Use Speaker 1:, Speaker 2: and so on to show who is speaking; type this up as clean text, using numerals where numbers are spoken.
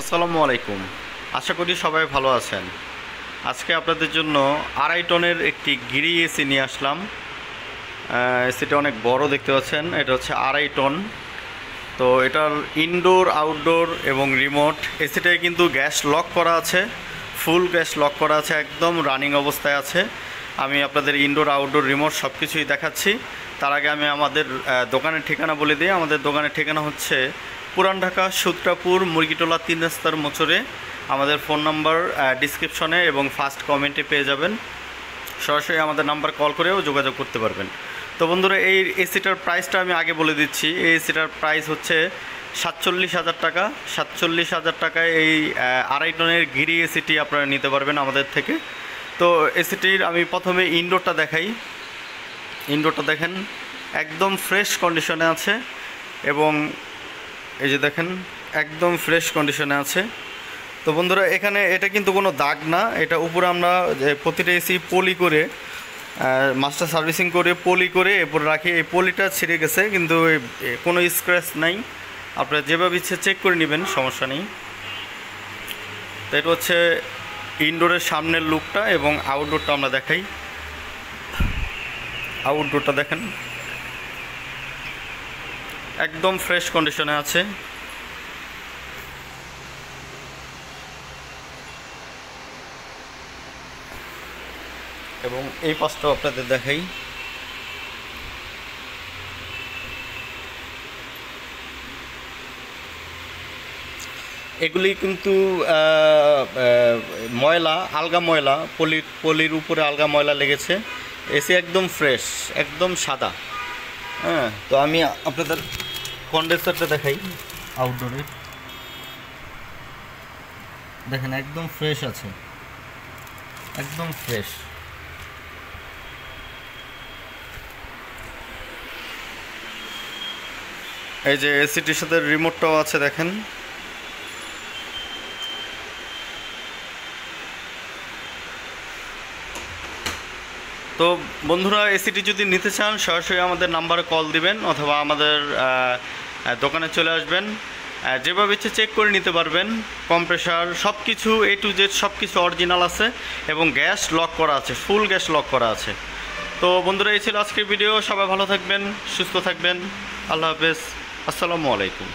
Speaker 1: আসসালামু আলাইকুম। আশা করি সবাই ভালো আছেন। আজকে আপনাদের জন্য 2.5 টনের একটি গিরি এসি নিয়ে আসলাম। এসিটা অনেক বড় দেখতে পাচ্ছেন। এটা হচ্ছে 2.5 টন। তো এটার ইনডোর আউটডোর এবং রিমোট, এসিটায় কিন্তু গ্যাস লক করা আছে, ফুল গ্যাস লক করা আছে, একদম রানিং অবস্থায় আছে। আমি আপনাদের ইনডোর আউটডোর রিমোট সব কিছুই দেখাচ্ছি। তার আগে আমি আমাদের দোকানের ঠিকানা বলে দিই। আমাদের দোকানের ঠিকানা হচ্ছে পুরান ঢাকা সূত্রাপুর মুরগিটোলা 3 রাস্তার মোচরে। আমাদের ফোন নাম্বার ডিসক্রিপশনে এবং ফার্স্ট কমেন্টে পেয়ে যাবেন। সরাসরি আমাদের নাম্বার কল করেও যোগাযোগ করতে পারবেন। তো বন্ধুরা, এই এসিটার প্রাইসটা আমি আগে বলে দিচ্ছি। এই এসিটার প্রাইস হচ্ছে 47,000 টাকা। 47,000 টাকায় এই 2.5 টনের গিরি এসিটি আপনারা নিতে পারবেন আমাদের থেকে। তো এসিটির আমি প্রথমে ইনডোরটা দেখাই। ইনডোরটা দেখেন, একদম ফ্রেশ কন্ডিশনে আছে এবং এই যে দেখেন একদম ফ্রেশ কন্ডিশনে আছে। তো বন্ধুরা, এখানে এটা কিন্তু কোনো দাগ না। এটা উপরে আমরা প্রতিটা এসি পলি করে মাস্টার সার্ভিসিং করে পলি করে এরপর রাখি। এই পলিটা ছিঁড়ে গেছে, কিন্তু কোনো স্ক্র্যাচ নাই। আপনারা যেভাবে ইচ্ছে চেক করে নেবেন, সমস্যা নেই। তো এটা হচ্ছে ইনডোরের সামনের লুকটা এবং আউটডোরটা আমরা দেখাই। আউটডোরটা দেখেন, একদম ফ্রেশ কন্ডিশনে আছে। এবং এই পাশটাও আপনাদের দেখাই। এগুলি কিন্তু ময়লা, আলগা ময়লা, পলির উপরে আলগা ময়লা লেগেছে। এসি একদম ফ্রেশ, একদম সাদা। হ্যাঁ, তো আমি আপনাদের কন্ডেন্সারটা দেখাই। আউটডোরে দেখেন একদম ফ্রেশ আছে, একদম ফ্রেশ। এই যে এসিটির সাথে রিমোটটাও আছে দেখেন। তো বন্ধুরা, এসিটি যদি নিতে চান সরাসরি আমাদের নাম্বারে কল দিবেন অথবা আমাদের দোকানে চলে আসবেন। যেভাবে ইচ্ছে চেক করে নিতে পারবেন। কম্প্রেসার সব কিছু A to Z সব কিছু অরিজিনাল আছে এবং গ্যাস লক করা আছে, ফুল গ্যাস লক করা আছে। তো বন্ধুরা, এই ছিল আজকের ভিডিও। সবাই ভালো থাকবেন, সুস্থ থাকবেন। আল্লাহ হাফেজ। আসসালামু আলাইকুম।